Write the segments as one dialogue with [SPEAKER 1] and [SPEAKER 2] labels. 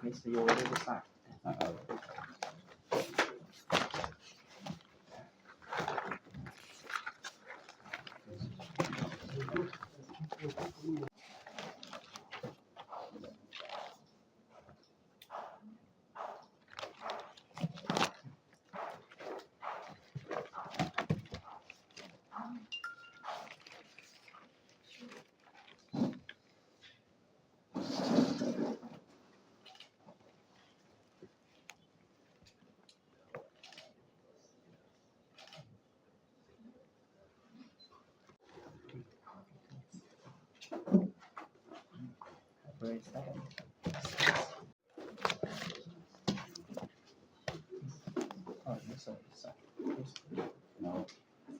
[SPEAKER 1] Mr. You already decide. Very sad. Oh, yes, sir. Yes, sir. Yes.
[SPEAKER 2] No,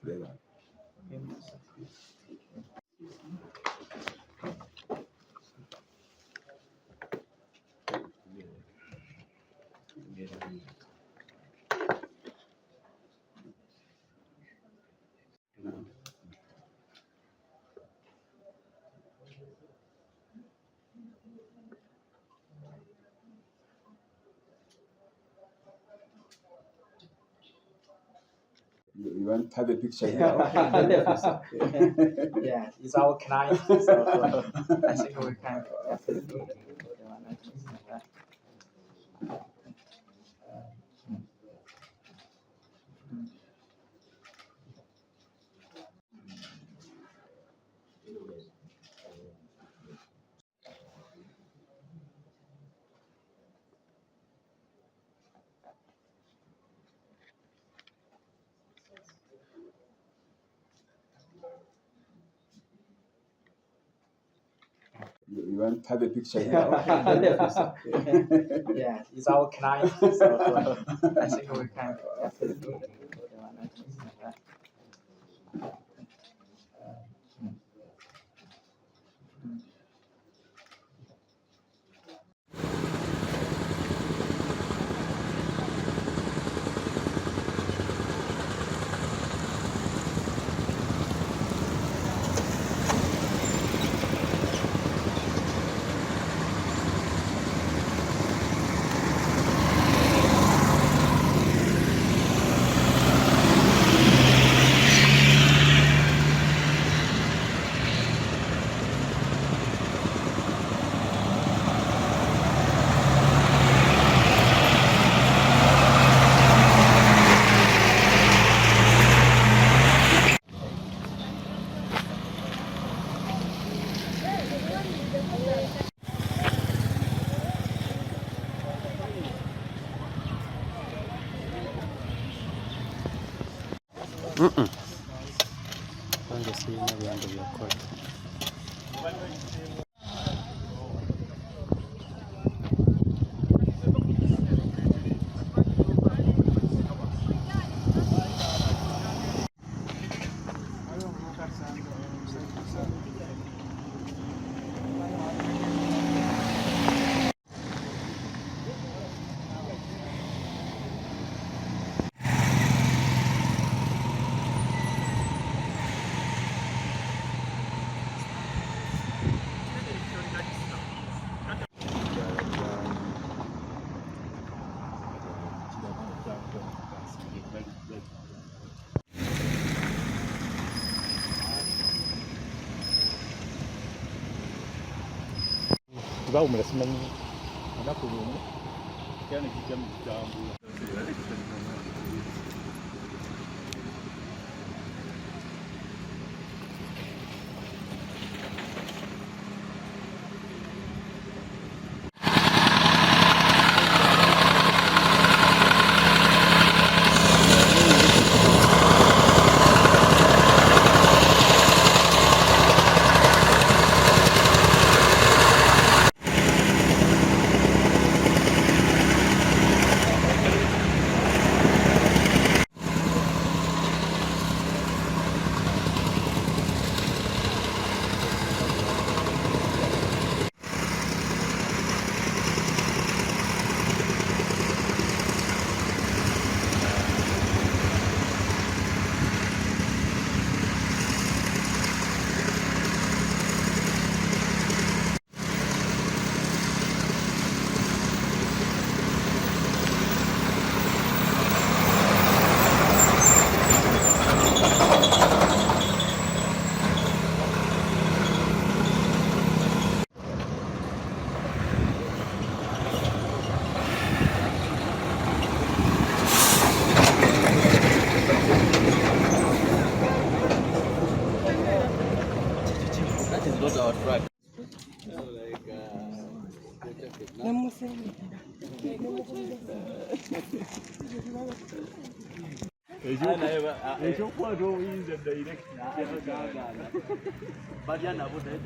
[SPEAKER 2] flavor.
[SPEAKER 1] Okay, yes, sir.
[SPEAKER 2] No. You want to have a picture here?
[SPEAKER 1] Yeah, it's our client, so I think we can definitely do one like that.
[SPEAKER 2] You want to have a picture here?
[SPEAKER 1] Yeah, it's our client, so I think we can definitely do one like that.
[SPEAKER 3] Kwanza sina viwango vya kodi. Bawumula simanyi anaku lumu kyane kijja mu kitambula. ekyokukwata obuyinza direct balya nabo naye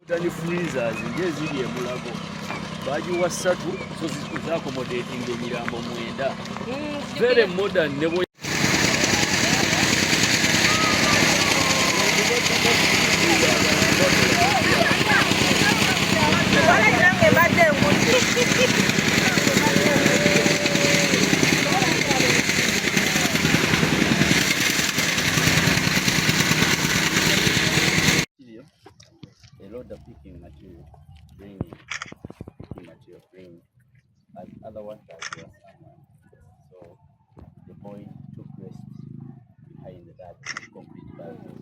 [SPEAKER 3] Tani freezers ngeziri emulago bagiwa 3 so zaaccommodating emirambo 9 very modern nebo the picking material, bringing other ones that were someone. So the boy took rest behind that concrete bulkhead.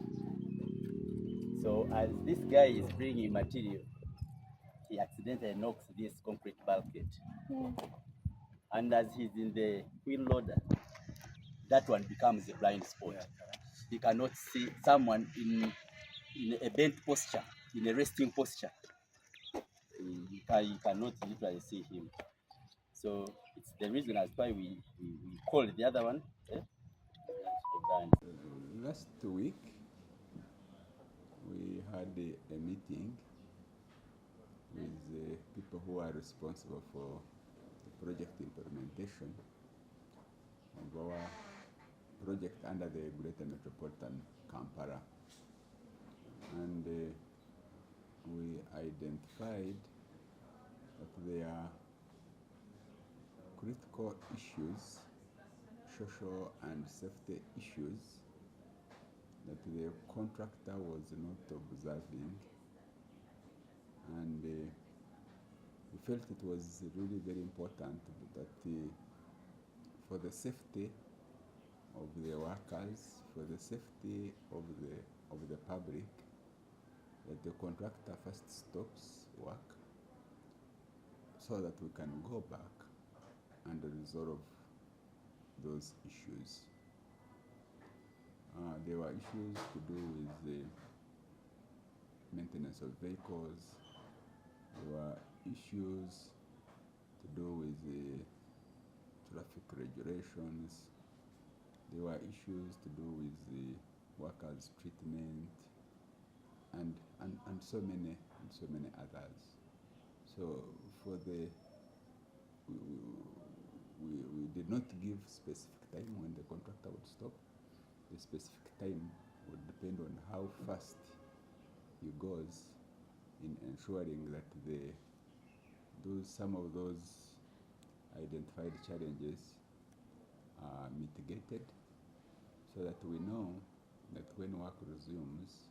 [SPEAKER 3] So as this guy is bringing material, he accidentally knocks this concrete bulkhead. And as he's in the wheel loader, that one becomes a blind spot. He cannot see someone in a bent posture, in a resting posture. You cannot literally see him. So it's the reason as why we called the other one.
[SPEAKER 2] Last week, we had a meeting with the people who are responsible for the project implementation of our project under the Greater Metropolitan Kampala. And we identified that there are critical issues, social and safety issues, that the contractor was not observing, and we felt it was really very important that for the safety of the workers, for the safety of the public, that the contractor first stops work so that we can go back and resolve those issues. There were issues to do with the maintenance of vehicles. There were issues to do with the traffic regulations. There were issues to do with the workers' treatment, and so many others. So for the we did not give specific time when the contractor would stop. The specific time would depend on how fast he goes in ensuring that some of those identified challenges are mitigated, so that we know that when work resumes,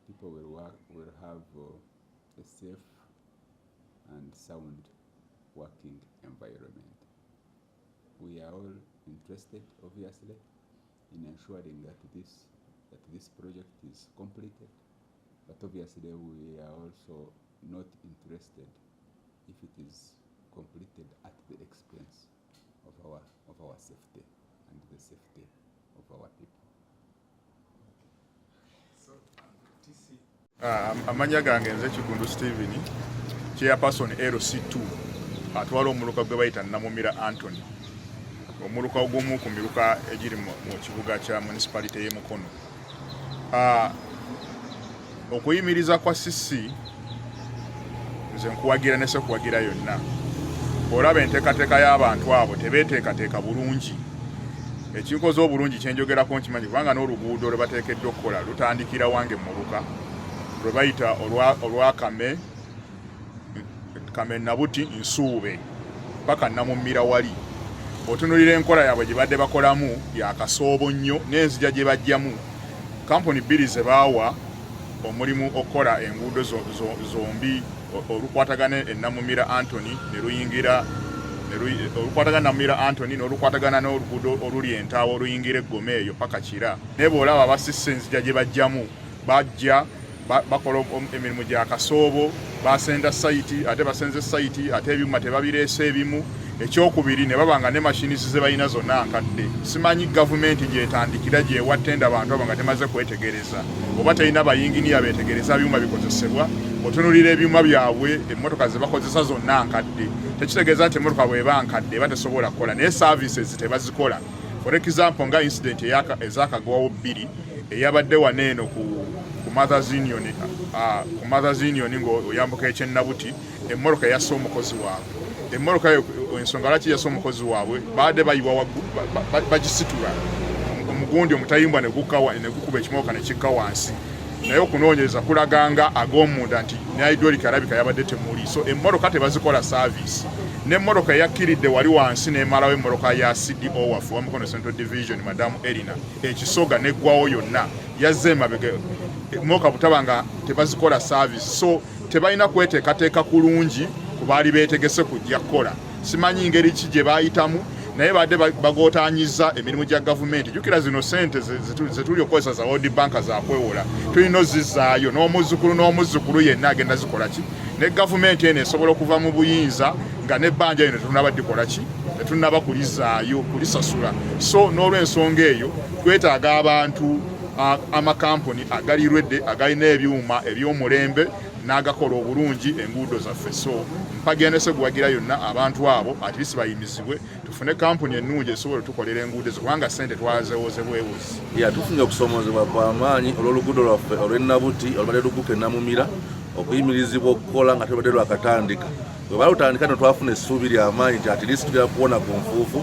[SPEAKER 2] people will have a safe and sound working environment. We are all interested, obviously, in ensuring that this project is completed, but obviously we are also not interested if it is completed at the expense of our safety and the safety of our people.
[SPEAKER 4] Amanya gange nze Kigundu Steven, chairperson LC2, atwala omuluka gwe bayita Namumira Anthony, omuluka ogumu ku miluka egiri mu kibuga kya municipality y'e Mukono. Okuyimiriza kwa sisi nze nkuwagira ne se kuwagira yonna. Olaba enteekateeka y'abantu abo tebeeteekateeka bulungi. Ekikoze obulungi kyenjogerako nkimanyi kubanga n'oluguudo lwe bateekeddwa okukola lutandikira wange mu muluka lwe bayita olwa Kame Nabuti Nsuube paka Namumira wali. Otunulira enkola yaabwe gye badde bakolamu ya kasoobo nnyo n'enzija gye bajjamu. Kampuni bbiri ze baawa omulimu okukola enguudo zombi olukwatagane e Namumira Anthony ne luyingira olukwatagana na Mira Anthony n'olukwatagana n'oluguudo oluli Entawo oluyingira Eggoma eyo paka Kira naye bw'olaba abasisse enzija gye bajjamu bajja bakola emirimu gya kasoobo basenda sayiti ate basenze sayiti ate ebyuma tebabireese ebimu ekyokubiri ne babanga ne machines ze balina zonna nkadde simanyi gavumenti gyetandikira gyewa ttenda abantu abo nga temaze kwetegereza oba terina bayinginiya beetegereza byuma bikozesebwa otunulira ebyuma byabwe emmotoka ze bakozesa zonna nkadde tekitegeeza nti emmotoka bw'eba nkadde eba tesobola kukola naye services tebazikola for example nga incident ezakagwawo 2 eyabadde waneeno ku Mothers Union ng'oyambuka ekyennabuti emmotoka yasse omukozi waabwe emmotoka yo ensonga lwaki yasse omukozi waabwe baadde bayiwa bagisitula omugundi omutayimbwa ne gukuba ekimotoka ne kikka wansi naye okunoonyereza kulaganga ag'omunda nti ne hydraulic alabika yabadde temuli so emmotoka tebazikola service n'emmotoka eyakkiridde wali wansi n'emalawo emmotoka ya CDO waffe wa Mukono Central Division Madamu Erina ekisoga neggwawo yonna yazze emabega emmotoka butabanga tebazikola service so tebalina kweteekateeka kulungi ku baali beetegese kujja kukola simanyi ngeri ki gye baayitamu naye badde bagootaanyiza emirimu gya gavumenti jjukira zino sente zetuli okozesa za World Bank zakwewola tulina ozizaayo n'omuzzukulu yenna agenda zikola ki ne gavumenti eno esobola okuva mu buyinza nga n'ebbanja lino tetunaba dikola ki tetunaba kulizaayo kulisasula so n'olw'ensonga eyo twetaaga abantu amakampuni agalirwedde agalina ebyuma eby'omulembe n'agakola obulungi enguudo zaffe so mpagendese guwagira yonna abantu abo atlisi bayimizibwe tufune kampuni ennungi esobola tukolera enguudo ezo kubanga ssente twazewoze bwewozi
[SPEAKER 5] tufunye okusoomoozebwa kw'amaanyi olw'oluguudo lwaffe olw'ennabuti olubadde luguka ennamumira okuyimirizibwa okukola nga tulubadde lwakatandika bwe balutandika ne twafuna essuubi ly'amaanyi nti atlisi tugenda kuwona ku nfuufu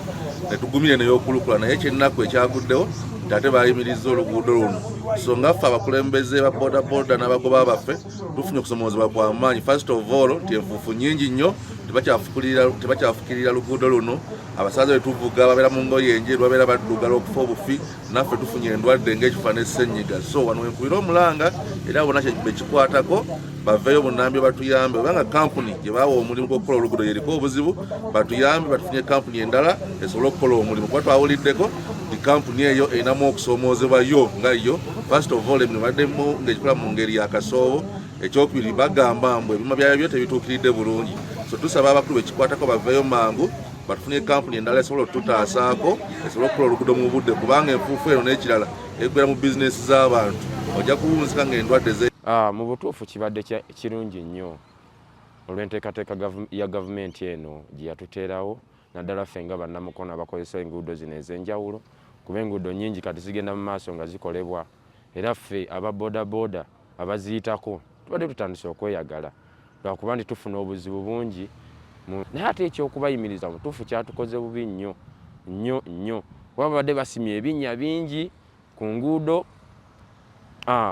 [SPEAKER 5] ne tugumire neyokulukula naye ekyennaku ekyaguddewo nti ate bayimiriza oluguudo luno so nga ffe abakulembeze ba bodaboda n'abagoba baffe tufunye okusoomoozebwa kw'amaanyi first of all nti enfuufu nnyingi nnyo tebakyafukirira luguudo luno abasaza be tuvuga babeera mu ngoye enjeru babeera baddugala okufa obufi naffe tufunye endwadde ng'ekifa n'essenyiga so wano wenkubira omulanga era bonna bekikwatako baveeyo bunnambyo batuyambe obanga kampuni gye baawa omulimu gw'okukola oluguudo yeriko obuzibu batuyambe batufunye kampuni endala esobole okukola omulimu kuba twawuliddeko nti kampuni eyo erinamu okusoomoozebwayo nga yo first of all emirimu baddemu ng'ekikola mu ngeri yakasoobo ekyokubiri bagamba mbu ebyuma byayo byo tebituukiridde bulungi so tusaba abakulu bekikwatako baveeyo mangu batufunye kampuni endala esobola okututaasaako esobola okukola oluguudo mu budde kubanga enfuufu eno n'ekirala eggwera mu bizinesi z'abantu ojja kuwunzika ng'endwadde
[SPEAKER 6] mu butuufu kibadde kirungi nnyo olw'enteekateeka ya gavumenti eno gye yatuteerawo naddala ffe nga bannamukono abakozesa enguudo zino ez'enjawulo kuba enguudo nnyingi kati zigenda mu maaso nga zikolebwa era ffe aba bodaboda abaziyitako tubadde tutandise okweyagala lwakuba nti tufuna obuzibu bungi naye ate ekyokubayimiriza mutuufu kyatukoze bubi nnyo kuba babadde basimye ebinnya bingi ku nguudo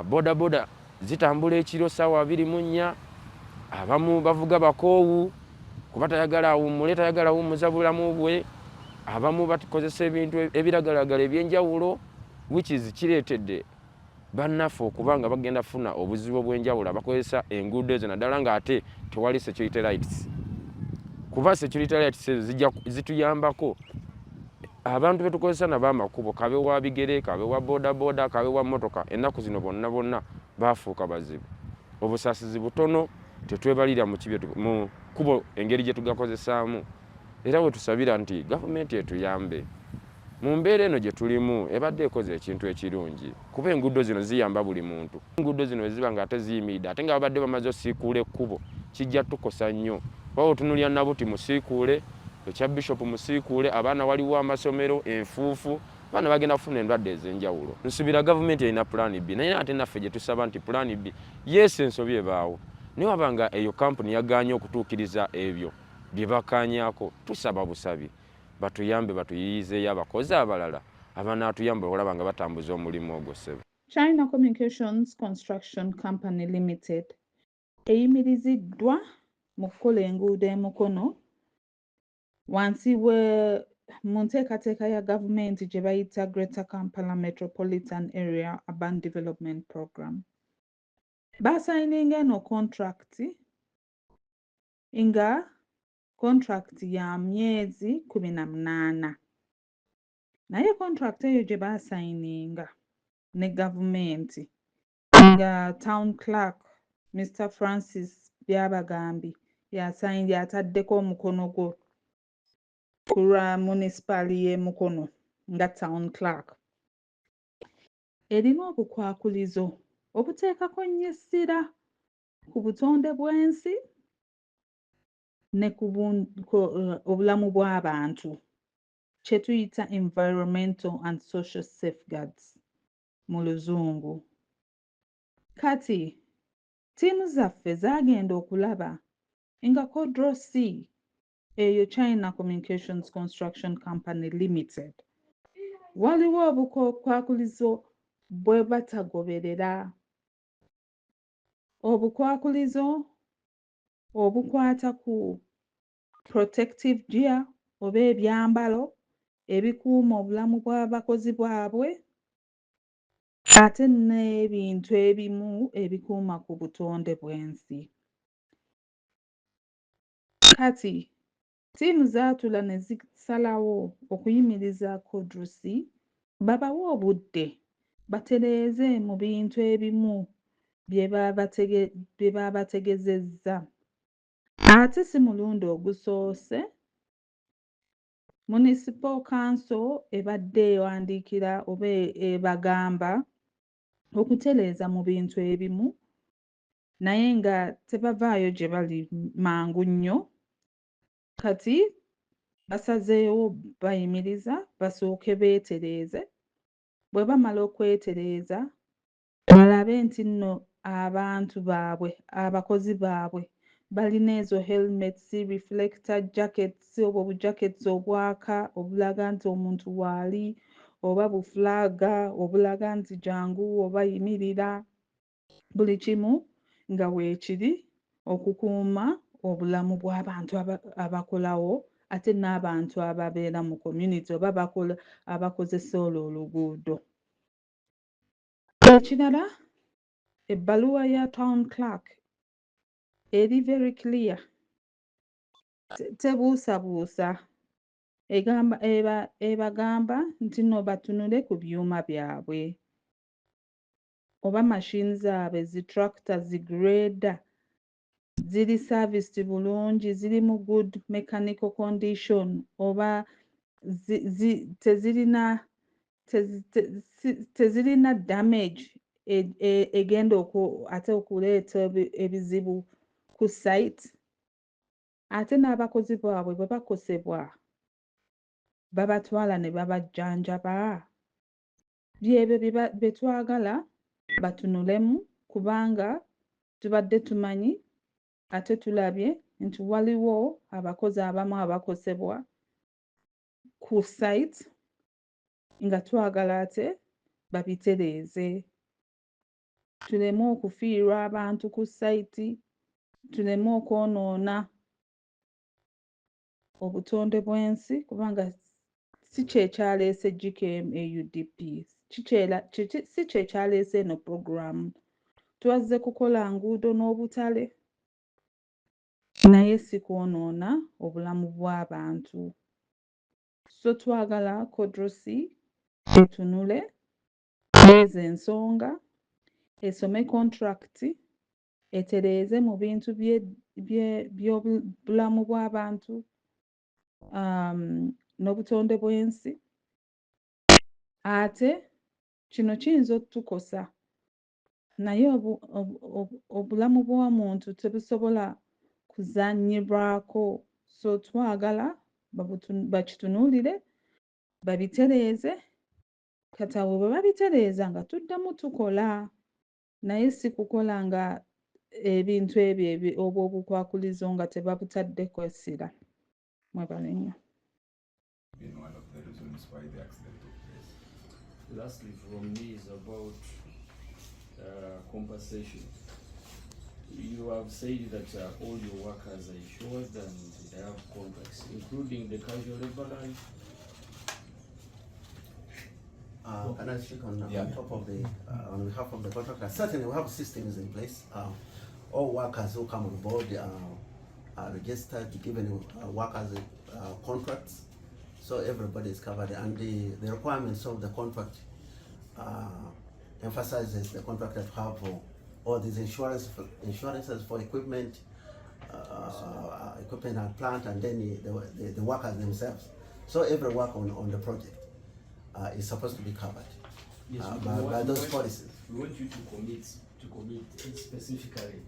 [SPEAKER 6] bodaboda zitambula ekiro ssaawa 24 abamu bavuga bakoowu kuba tayagala awummule tayagala awummuza bulamu bwe abamu bakozesa ebintu ebiragalagala ebyenjawulo which is kireetedde bannaffe okuba nga bagenda funa obuzibu obw'enjawulo abakozesa enguudo ezo naddala ng'ate tewali security lights kuba security lights ezo zituyambako abantu betukozesa nabo amakubo kabe wa bigere kabe wa bodaboda kabe wa motoka ennaku zino bonna baafuuka bazibu obusaasizi butono tetwebalira mu kubo engeri gye tugakozesaamu era we tusabira nti gavumenti etuyambe mu mbeera eno gye tulimu ebadde ekoze ekintu ekirungi kuba enguudo zino ziyamba buli muntu enguudo zino eziba nga ate ziyimiridde ate nga babadde bamaze osiikuula ekkubo kijja tukosa nnyo kuba otunulya nabuti musiikuule ekya bishop musiikuule abaana waliwo amasomero enfuufu abaana bagenda kufuna endwadde ez'enjawulo nsubira gavumenti erina plan B naye ate naffe gye tusaba nti plan B yes ensobi ebaawo naye wabanga eyo kampuni yagaanye okutuukiriza ebyo bye bakaanyaako tusaba busabi batuyambe batuyiyizeeyo abakozi abalala abanaatuyamba olaba nga batambuza omulimu ogwo ssebo.
[SPEAKER 7] China Communications Construction Company Limited eyimiriziddwa mu kukola enguudo e Mukono wansi mu nteekateeka ya gavumenti gye bayita Greater Kampala Metropolitan Area Urban Development Program. Basayininga eno contract nga contract ya myezi 18 naye contract eyo gye baasayininga ne gavumenti nga town clerk Mr. Francis Byabagambye yataddeko omukono gwo ku lwa municipali y'e Mukono nga town clerk erina obukwakulizo obuteekako nnyo essira ku butonde bw'ensi ne ku obulamu bw'abantu kye tuyita environmental and social safeguards mu luzungu. Kati ttiimu zaffe zaagenda okulaba nga Codros eyo China Communications Construction Company Limited waliwo obukwakulizo bwe batagoberera. Obukwakulizo obukwata ku protective gear oba ebyambalo ebikuuma obulamu bw'abakozi baabwe ate n'ebintu ebimu ebikuuma ku butonde bw'ensi. Kati ttiimu zaatula ne zisalawo okuyimiriza Codros babawe obudde batereeze mu bintu ebimu bye baabategezezza. Ate si mulundi ogusoose Municipal Council ebadde ewandiikira oba ebagamba okutereeza mu bintu ebimu naye nga tebavaayo gye bali mangu nnyo. Kati basazeewo bayimiriza basooke beetereeze. Bwe bamala okwetereeza balabe nti nno abantu baabwe abakozi baabwe balina ezo helmets, reflector jackets, obwo bujakets obwaka obulaga nti omuntu waali, oba bufulaaga obulaga nti jangu oba yimirira, buli kimu nga weekiri okukuuma obulamu bw'abantu abakolawo ate n'abantu ababeera mu community oba abakozesa olwo oluguudo. Ekirala ebbaluwa ya town clerk eri very clear, tebuusabuusa, ebagamba nti no batunule ku byuma byabwe oba machine zaabwe zi tractor zi grader ziri serviced bulungi, ziri mu good mechanical condition oba tezirina damage egenda ate okuleeta ebizibu ku site. Ate n'abakozi baabwe bwe bakosebwa babatwala ne babajjanjaba. Byebyo bye twagala batunulemu kubanga tubadde tumanyi ate tulabye nti waliwo abakozi abamu abakosebwa ku site nga twagala ate babitereeze. Tuleme okufiirwa abantu ku site, tuleme okwonoona obutonde bw'ensi kubanga si kye kyaleese GKM AUDP, si kye kyaleese eno puroguramu. Twazze kukola nguudo n'obutale naye si kwonoona obulamu bw'abantu. So twagala Codros etunule ezo ensonga, esome contract, etereeze mu bintu by'obulamu bw'abantu n'obutonde bw'ensi. Ate kino kiyinza otukosa naye obulamu bw'omuntu tebusobola kuzannyibwako. So twagala bakitunuulire babitereeze, kati abo bwe babitereeza nga tuddamu tukola naye si kukola nga ebintu ebyo obw'obukwakulizo nga tebabutaddeko essira. Mwebale nnyo.
[SPEAKER 2] In one of the reasons why the accident took place.
[SPEAKER 6] Lastly, from me is about compensation. You have said that all your workers are insured and they have contracts, including the casual labor line.
[SPEAKER 8] Can I speak on top of the on behalf of the contractor? Certainly, we have systems in place. All workers who come on board registered, given workers contracts, so everybody is covered. And the requirements of the contract emphasizes the contractor to have all these insurances for equipment, equipment and plant, and then the workers themselves. So every work on the project is supposed to be covered by those policies.
[SPEAKER 9] We want you to commit specifically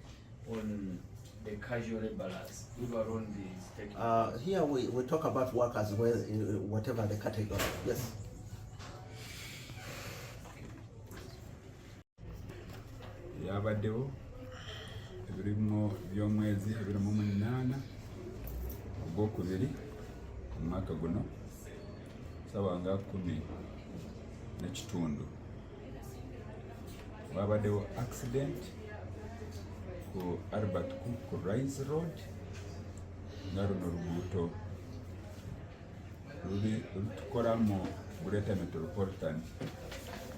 [SPEAKER 9] on the casual laborers who are on the
[SPEAKER 8] here we talk about workers whatever the category. Yes.
[SPEAKER 2] Yabaddewo ebirimu by'omwezi 28 ogwokubiri mu mwaka guno sawa nga 10:30 wabaddewo accident ku Albert ku Rise Road nga luno luguudo lutukola mu Greater Metropolitan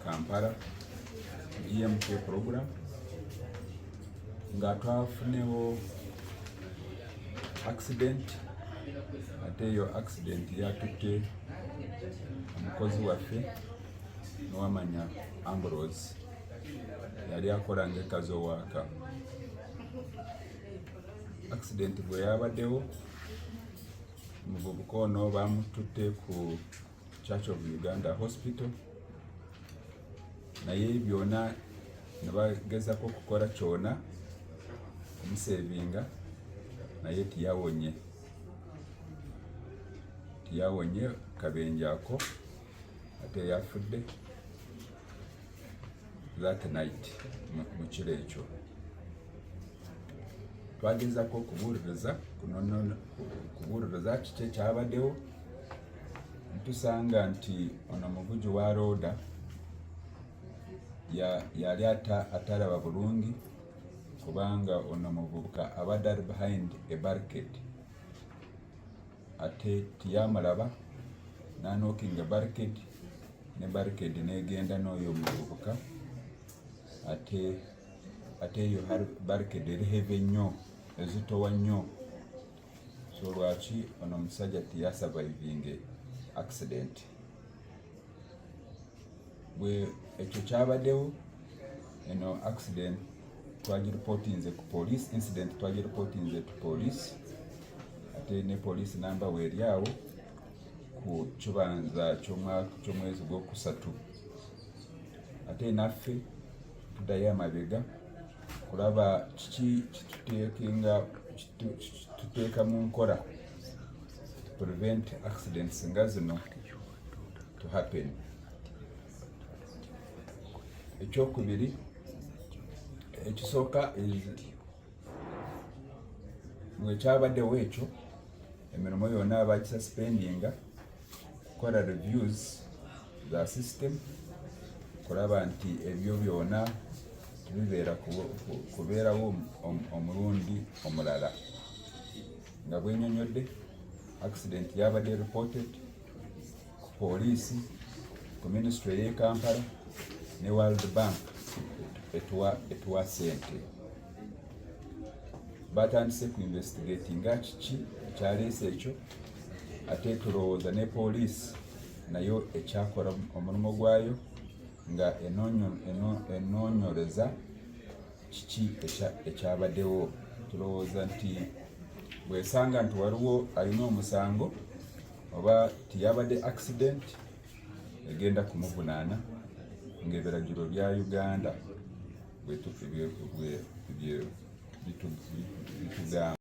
[SPEAKER 2] Kampala GMK program nga twafunewo accident ate eyo accident yatutte omukozi waffe nowamanya Ambrose yali akola ng'ekazi owaaka. Accident bwe yabaddewo omuvubuka ono bamututte ku Church of Uganda Hospital, naye byonna ne bagezako okukola kyonna kumusevinga naye tiyawonye kabenje ako ate yafudde that night mu kiro ekyo. Twagezako okubuuliriza kiki ekyabaddewo, tusanga nti ono omuvugi wa rooda yali atalaba bulungi kubanga ono omuvubuka abadde ali behind a barricade ate tiyamulaba nanookinga barricade ne barricade negenda n'oyo omuvubuka ate eyo barricade eri heavy nnyo ezitowa nnyo, so lwaki ono omusajja tiyasurviving accident. Bwe ekyo kyabaddewo eno accident twagireportinze ku police, incident twagireportinze ku police ate ne police namba weeri awo ku kibanza ky'omwezi gw'okusatu. Ate naffe tuddayo amabega kulaba kiki tuteeka mu nkola to prevent accidents nga zino to happen. Ekyokubiri ekisooka bwe kyabaddewo ekyo emirimu yonna bagisuspendinga kukola reviews za system kulaba nti ebyo byonna tebibeera kubeerawo omulundi omulala. Nga bwenyonyodde accident yabadde reported ku poliisi, ku ministry y'e Kampala ne World Bank etuwa sente. Batandise ku investigatinga kiki ekyaleese ekyo ate tulowooza ne poliisi nayo ekyakola omulimu gwayo nga enoonyoleza kiki ekyabaddewo. Tulowooza nti bwesanga nti waliwo alina omusango oba tiyabadde accident egenda kumuvunaana ng'ebiragiro bya Uganda bitugamba.